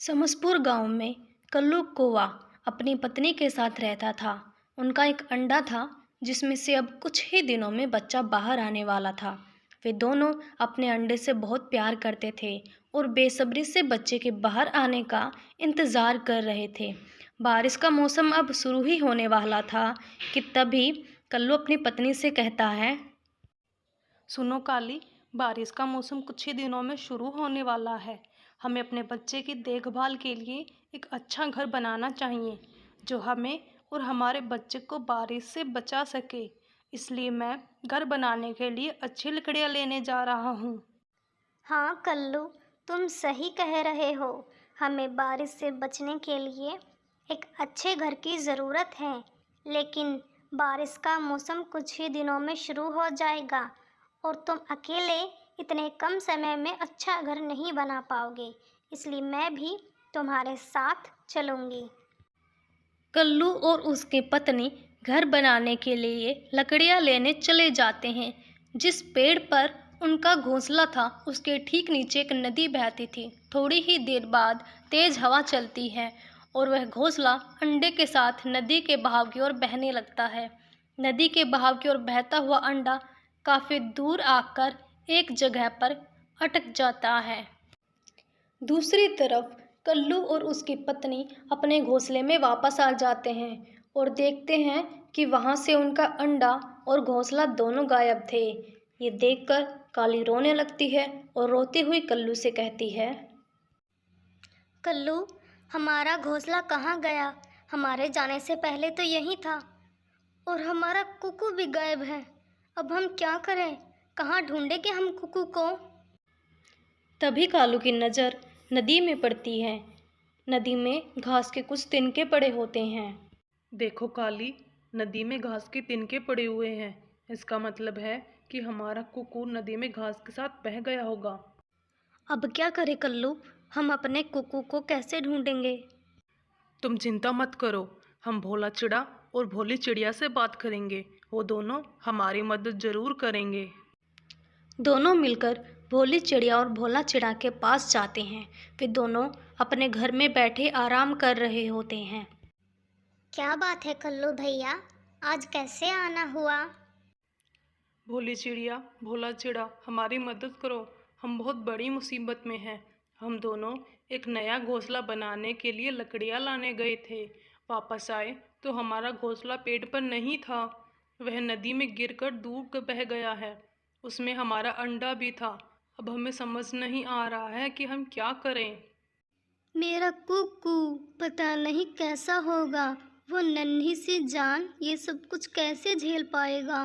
समसपुर गांव में कल्लू कौवा अपनी पत्नी के साथ रहता था। उनका एक अंडा था जिसमें से अब कुछ ही दिनों में बच्चा बाहर आने वाला था। वे दोनों अपने अंडे से बहुत प्यार करते थे और बेसब्री से बच्चे के बाहर आने का इंतज़ार कर रहे थे। बारिश का मौसम अब शुरू ही होने वाला था कि तभी कल्लू अपनी पत्नी से कहता है, सुनो काली, बारिश का मौसम कुछ ही दिनों में शुरू होने वाला है। हमें अपने बच्चे की देखभाल के लिए एक अच्छा घर बनाना चाहिए जो हमें और हमारे बच्चे को बारिश से बचा सके। इसलिए मैं घर बनाने के लिए अच्छी लकड़ियाँ लेने जा रहा हूँ। हाँ कल्लू, तुम सही कह रहे हो। हमें बारिश से बचने के लिए एक अच्छे घर की ज़रूरत है। लेकिन बारिश का मौसम कुछ ही दिनों में शुरू हो जाएगा और तुम अकेले इतने कम समय में अच्छा घर नहीं बना पाओगे। इसलिए मैं भी तुम्हारे साथ चलूँगी। कल्लू और उसकी पत्नी घर बनाने के लिए लकड़ियाँ लेने चले जाते हैं। जिस पेड़ पर उनका घोंसला था उसके ठीक नीचे एक नदी बहती थी। थोड़ी ही देर बाद तेज हवा चलती है और वह घोंसला अंडे के साथ नदी के बहाव की ओर बहने लगता है। नदी के बहाव की ओर बहता हुआ अंडा काफ़ी दूर आकर एक जगह पर अटक जाता है। दूसरी तरफ कल्लू और उसकी पत्नी अपने घोंसले में वापस आ जाते हैं और देखते हैं कि वहां से उनका अंडा और घोंसला दोनों गायब थे। ये देखकर काली रोने लगती है और रोती हुई कल्लू से कहती है, कल्लू, हमारा घोंसला कहाँ गया? हमारे जाने से पहले तो यही था और हमारा कुकू भी गायब है। अब हम क्या करें? कहाँ ढूंढेंगे हम कुकू को? तभी कालू की नज़र नदी में पड़ती है। नदी में घास के कुछ तिनके पड़े होते हैं। देखो काली, नदी में घास के तिनके पड़े हुए हैं। इसका मतलब है कि हमारा कुकुर नदी में घास के साथ बह गया होगा। अब क्या करें कल्लू? हम अपने कुकू को कैसे ढूंढेंगे? तुम चिंता मत करो, हम भोला चिड़ा और भोली चिड़िया से बात करेंगे। वो दोनों हमारी मदद जरूर करेंगे। दोनों मिलकर भोली चिड़िया और भोला चिड़ा के पास जाते हैं। वे दोनों अपने घर में बैठे आराम कर रहे होते हैं। क्या बात है कल्लू भैया, आज कैसे आना हुआ? भोली चिड़िया, भोला चिड़ा, हमारी मदद करो। हम बहुत बड़ी मुसीबत में हैं। हम दोनों एक नया घोंसला बनाने के लिए लकड़ियाँ लाने गए थे। वापस आए तो हमारा घोंसला पेड़ पर नहीं था। वह नदी में गिरकर दूर बह गया है। उसमें हमारा अंडा भी था। अब हमें समझ नहीं आ रहा है कि हम क्या करें। मेरा कुकू पता नहीं कैसा होगा। वो नन्ही सी जान ये सब कुछ कैसे झेल पाएगा?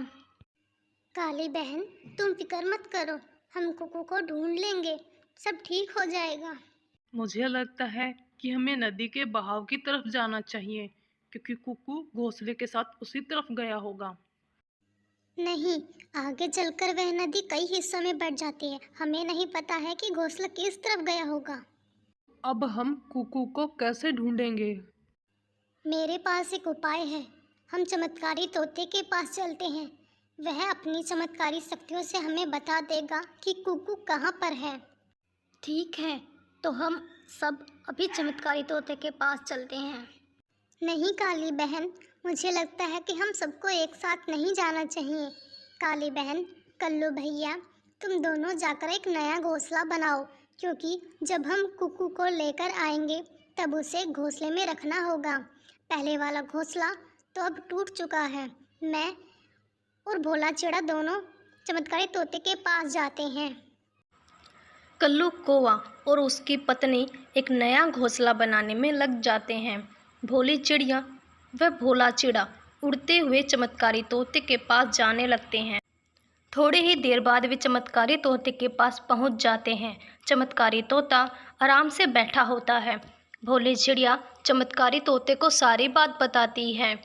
काली बहन, तुम फिक्र मत करो, हम कुकू को ढूंढ लेंगे। सब ठीक हो जाएगा। मुझे लगता है कि हमें नदी के बहाव की तरफ जाना चाहिए, क्योंकि कुकू घोंसले के साथ उसी तरफ गया होगा। नहीं, आगे चलकर वह नदी कई हिस्सों में बढ़ जाती है। हमें नहीं पता है कि घोंसला किस तरफ गया होगा। अब हम कुकू को कैसे ढूंढेंगे? मेरे पास एक उपाय है। हम चमत्कारी तोते के पास चलते हैं। वह अपनी चमत्कारी शक्तियों से हमें बता देगा कि कुकू कहाँ पर है। ठीक है, तो हम सब अभी चमत्कारी तोते के पास चलते हैं। नहीं काली बहन, मुझे लगता है कि हम सबको एक साथ नहीं जाना चाहिए। काली बहन, कल्लू भैया, तुम दोनों जाकर एक नया घोंसला बनाओ, क्योंकि जब हम कुकू को लेकर आएंगे तब उसे घोंसले में रखना होगा। पहले वाला घोंसला तो अब टूट चुका है। मैं और भोला चिड़ा दोनों चमत्कारी तोते के पास जाते हैं। कल्लू कौवा और उसकी पत्नी एक नया घोंसला बनाने में लग जाते हैं। भोली चिड़िया व भोला चिड़ा उड़ते हुए चमत्कारी तोते के पास जाने लगते हैं। थोड़ी ही देर बाद वे चमत्कारी तोते के पास पहुंच जाते हैं। चमत्कारी तोता आराम से बैठा होता है। भोली चिड़िया चमत्कारी तोते को सारी बात बताती है।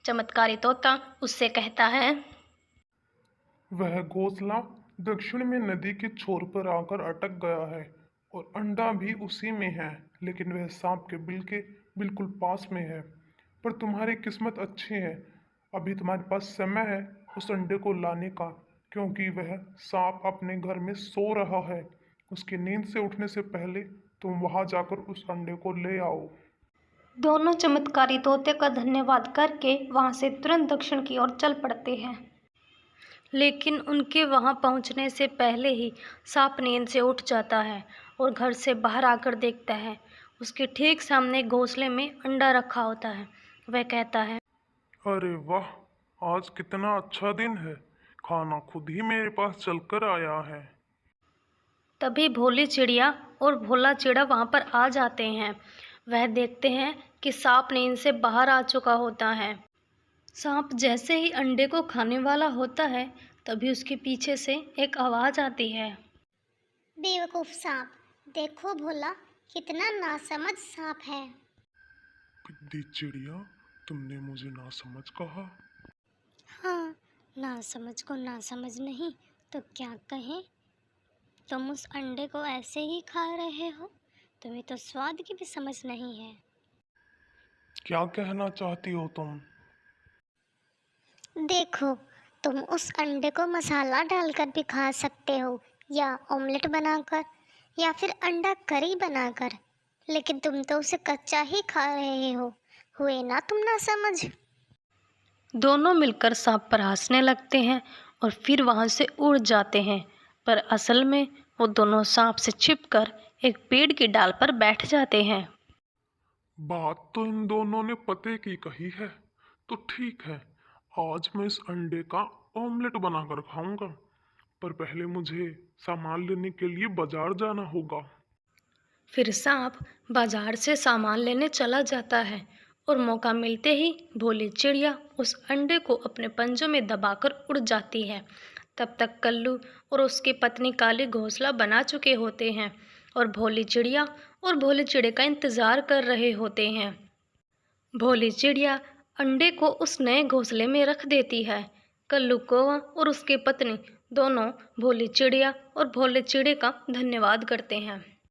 चमत्कारी तोता उससे कहता है, वह घोंसला दक्षिण में नदी के छोर पर आकर अटक गया है और अंडा भी उसी में है, लेकिन वह सांप के बिल के बिल्कुल पास में है। पर तुम्हारी किस्मत अच्छी है, अभी तुम्हारे पास समय है उस अंडे को लाने का, क्योंकि वह सांप अपने घर में सो रहा है। उसकी नींद से उठने से पहले तुम वहाँ जाकर उस अंडे को ले आओ। दोनों चमत्कारी तोते का धन्यवाद करके वहाँ से तुरंत दक्षिण की ओर चल पड़ते हैं। लेकिन उनके वहाँ पहुँचने से पहले ही सांप नींद से उठ जाता है और घर से बाहर आकर देखता है उसके ठीक सामने घोंसले में अंडा रखा होता है। वह कहता है, अरे वाह, आज कितना अच्छा दिन है, खाना खुद ही मेरे पास चलकर आया है। तभी भोली चिड़िया और भोला चिड़ा वहाँ पर आ जाते हैं। वह देखते हैं कि सांप नींद से बाहर आ चुका होता है। सांप जैसे ही अंडे को खाने वाला होता है तभी उसके पीछे से एक आवाज़ आती है। बेवकूफ सांप, देखो भोला कितना नासमझ सांप है। बिद्दी चिड़िया, तुमने मुझे नासमझ कहा। हाँ, नासमझ को नासमझ नहीं तो क्या कहें। तुम उस अंडे को ऐसे ही खा रहे हो, तुम्हें तो स्वाद की भी समझ नहीं है। क्या कहना चाहती हो तुम? देखो, तुम उस अंडे को मसाला डालकर भी खा सकते हो, या ऑमलेट बनाकर, या फिर अंडा करी बनाकर, लेकिन तुम तो उसे कच्चा ही खा रहे हो। हुए ना तुम ना समझ। दोनों मिलकर सांप पर हंसने लगते हैं और फिर वहाँ से उड़ जाते हैं। पर असल में वो दोनों सांप से छिपकर एक पेड़ की डाल पर बैठ जाते हैं। बात तो इन दोनों ने पते की कही है, तो ठीक है, आज मैं इस अंडे का ऑमलेट बनाकर खाऊंगा। पर पहले मुझे सामान लेने के लिए बाजार जाना होगा। फिर सांप बाजार से सामान लेने चला जाता है और मौका मिलते ही भोली चिड़िया उस अंडे को अपने पंजों में दबाकर उड़ जाती है। तब तक कल्लू और उसकी पत्नी काली घोंसला बना चुके होते हैं और भोली चिड़िया और भोले चिड़े का इंतज़ार कर रहे होते हैं। भोली चिड़िया अंडे को उस नए घोंसले में रख देती है। कल्लू कौवा और उसकी पत्नी दोनों भोली चिड़िया और भोले चिड़े का धन्यवाद करते हैं।